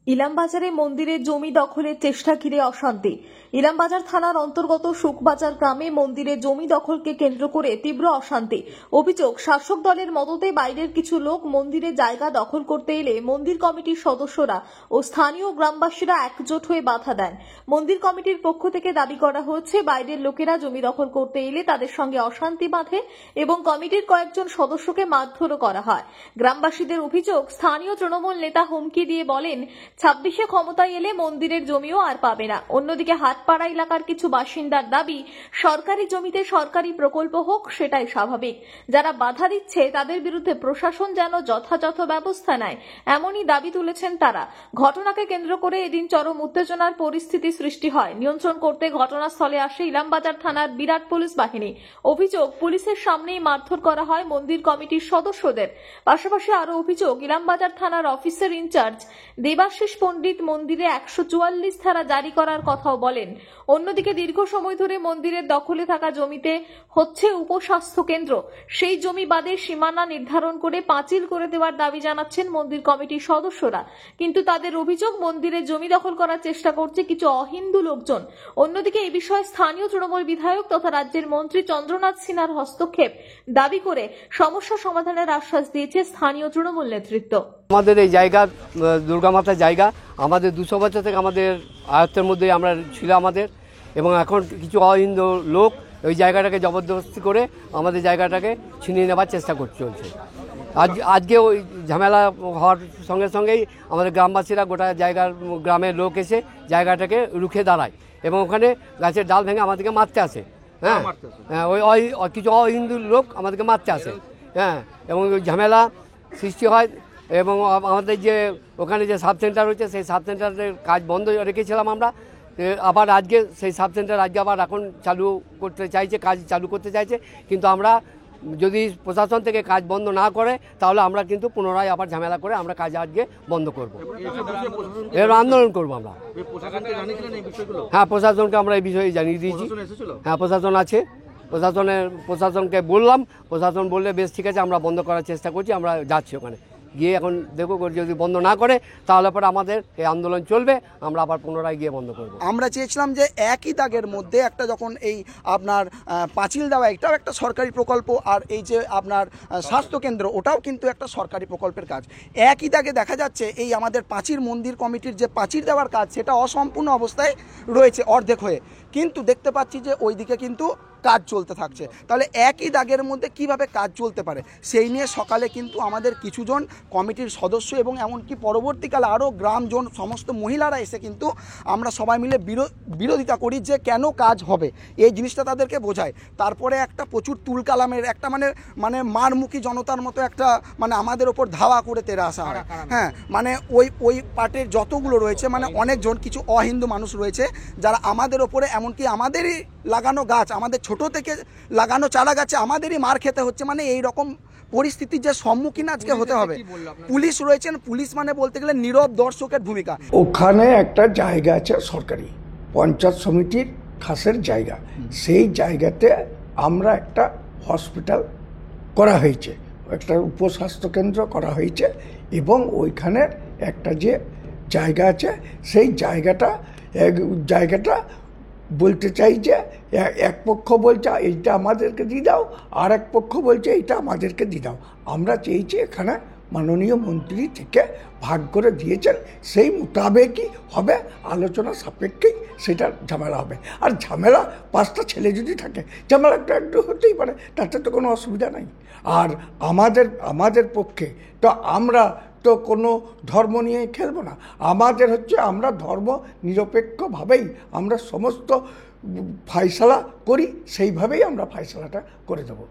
ইলামবাজারে মন্দিরের জমি দখলের চেষ্টা ঘিরে অশান্তি। ইলামবাজার থানার অন্তর্গত সুখবাজার গ্রামে মন্দিরের জমি দখলকে কেন্দ্র করে তীব্র অশান্তি। অভিযোগ, শাসক দলের মদতে বাইরের কিছু লোক মন্দিরে জায়গা দখল করতে এলে মন্দির কমিটির সদস্যরা ও স্থানীয় গ্রামবাসীরা একজোট হয়ে বাধা দেন। মন্দির কমিটির পক্ষ থেকে দাবি করা হচ্ছে, বাইরের লোকেরা জমি দখল করতে এলে তাদের সঙ্গে অশান্তি বাঁধে এবং কমিটির কয়েকজন সদস্যকে মারধরও করা হয়। গ্রামবাসীদের অভিযোগ, স্থানীয় তৃণমূল নেতা হুমকি দিয়ে বলেন 26-এ ক্ষমতায় এলে মন্দিরের জমিও আর পাবে না। অন্যদিকে হাটপাড়া এলাকার কিছু বাসিন্দার দাবি, সরকারি জমিতে সরকারি প্রকল্প হোক, সেটাই স্বাভাবিক। যারা বাধা দিচ্ছে তাদের বিরুদ্ধে প্রশাসন যেন যথাযথ ব্যবস্থা নেয়, এমনই দাবি তুলেছেন তারা। ঘটনাকে কেন্দ্র করে এদিন চরম উত্তেজনার পরিস্থিতি সৃষ্টি হয়। নিয়ন্ত্রণ করতে ঘটনাস্থলে আসে ইলামবাজার থানার বিরাট পুলিশ বাহিনী। অভিযোগ, পুলিশের সামনেই মারধর করা হয় মন্দির কমিটির সদস্যদের। পাশাপাশি আরো অভিযোগ, ইলামবাজার থানার অফিসার ইনচার্জ দেবাশিস পণ্ডিত মন্দিরে 144 ধারা জারি করার কথাও বলেন। অন্যদিকে দীর্ঘ সময় ধরে মন্দিরের দখলে থাকা জমিতে হচ্ছে উপস্বাস্থ্য কেন্দ্র। সেই জমি বাদে সীমানা নির্ধারণ করে পাঁচিল করে দেওয়ার দাবি জানাচ্ছেন মন্দির কমিটির সদস্যরা। কিন্তু তাদের অভিযোগ, মন্দিরের জমি দখল করার চেষ্টা করছে কিছু অহিন্দু লোকজন। অন্যদিকে এই বিষয়ে স্থানীয় তৃণমূল বিধায়ক তথা রাজ্যের মন্ত্রী চন্দ্রনাথ সিনহার হস্তক্ষেপ দাবি করে সমস্যা সমাধানের আশ্বাস দিয়েছে স্থানীয় তৃণমূল নেতৃত্ব। আমাদের এই জায়গা দুর্গা মাতার জায়গা, আমাদের 200 বছর থেকে আমাদের আয়ত্তের মধ্যে আমরা ছিল আমাদের, এবং এখন কিছু অহিন্দু লোক ওই জায়গাটাকে জবরদস্তি করে আমাদের জায়গাটাকে ছিনিয়ে নেবার চেষ্টা চলছে। আজকে ওই ঝামেলা হওয়ার সঙ্গে সঙ্গেই আমাদের গ্রামবাসীরা গোটা গ্রামের লোক এসে জায়গাটাকে রুখে দাঁড়ায় এবং ওখানে গাছের ডাল ভেঙে আমাদেরকে মারতে আসে। হ্যাঁ, ওই কিছু অহিন্দু লোক আমাদেরকে মারতে আসে। হ্যাঁ, এবং ওই ঝামেলা সৃষ্টি হয় এবং আমাদের যে ওখানে যে সাব সেন্টার হচ্ছে সেই সাব সেন্টারের কাজ বন্ধ রেখেছিলাম আমরা। আবার আজকে সেই সাব সেন্টার আবার এখন কাজ চালু করতে চাইছে, কিন্তু আমরা যদি প্রশাসন থেকে কাজ বন্ধ না করে তাহলে আমরা কিন্তু পুনরায় আবার ঝামেলা করে আমরা কাজ আজকে বন্ধ করব, এর আন্দোলন করব আমরা। হ্যাঁ, প্রশাসনকে আমরা এই বিষয়ে জানিয়ে দিয়েছি। হ্যাঁ, প্রশাসন আছে, প্রশাসনকে বললাম, প্রশাসন বললে বেশ ঠিক আছে, আমরা বন্ধ করার চেষ্টা করছি, আমরা যাচ্ছি ওখানে গিয়ে। এখন দেখো, যদি বন্ধ না করে তাহলে পরে আমাদের এই আন্দোলন চলবে, আমরা আবার পুনরায় গিয়ে বন্ধ করব। আমরা চেয়েছিলাম যে একই দাগের মধ্যে একটা, যখন এই আপনার পাঁচিল দেওয়া এটাও একটা সরকারি প্রকল্প, আর এই যে আপনার স্বাস্থ্যকেন্দ্র ওটাও কিন্তু একটা সরকারি প্রকল্পের কাজ। একই দাগে দেখা যাচ্ছে এই আমাদের পাঁচিল মন্দির কমিটির যে পাঁচিল দেওয়ার কাজ সেটা অসম্পূর্ণ অবস্থায় রয়েছে, অর্ধেক হয়ে, কিন্তু দেখতে পাচ্ছি যে ওইদিকে কিন্তু কাজ চলতে থাকছে। তাহলে একই দাগের মধ্যে কিভাবে কাজ চলতে পারে, সেই নিয়ে সকালে কিন্তু আমাদের কিছুজন কমিটির সদস্য এবং এমনকি পরবর্তীকালে আরও গ্রামজন সমস্ত মহিলারা এসে কিন্তু আমরা সবাই মিলে বিরোধিতা করি যে কেন কাজ হবে, এই জিনিসটা তাদেরকে বোঝায়। তারপরে একটা প্রচুর তুলকালামের একটা মানে মারমুখী জনতার মতো একটা আমাদের ওপর ধাওয়া করে তেড়ে আসা হয়। হ্যাঁ, ওই পার্টির যতগুলো রয়েছে অনেকজন কিছু অহিন্দু মানুষ রয়েছে যারা আমাদের ওপরে, এমনকি আমাদেরই লাগানো গাছ, আমাদের ছোট থেকে লাগানো চারা গাছে আমাদেরই মার খেতে হচ্ছে। এই রকম পরিস্থিতির যে সম্মুখীন আজকে হতে হবে। পুলিশ রয়েছেন, পুলিশ বলতে গেলে নীরব দর্শকের ভূমিকা। ওখানে একটা জায়গা আছে সরকারি পঞ্চায়েত সমিতির খাসের জায়গা, সেই জায়গাতে আমরা একটা হসপিটাল করা হয়েছে, একটা উপস্বাস্থ্য কেন্দ্র করা হয়েছে, এবং ওইখানের একটা যে জায়গা আছে সেই জায়গাটা বলতে চাই যে এক পক্ষ বলছে এইটা আমাদেরকে দিয়ে দাও, আর এক পক্ষ বলছে এইটা আমাদেরকে দিয়ে দাও। আমরা চেয়েছি এখানে মাননীয় মন্ত্রী থেকে ভাগ করে দিয়েছেন, সেই মোতাবেকই হবে, আলোচনা সাপেক্ষেই সেটা ঝামেলা হবে। আর ঝামেলা 5টা ছেলে যদি থাকে, ঝামেলা একটু হতেই পারে, তাতে তো কোনো অসুবিধা নাই। আর আমাদের পক্ষে তো আমরা তো কোনো ধর্ম নিয়ে খেলবো না, আমাদের হচ্ছে আমরা ধর্ম নিরপেক্ষভাবেই আমরা সমস্ত ফায়সালা করি, সেইভাবেই আমরা ফায়সালাটা করে দেবো।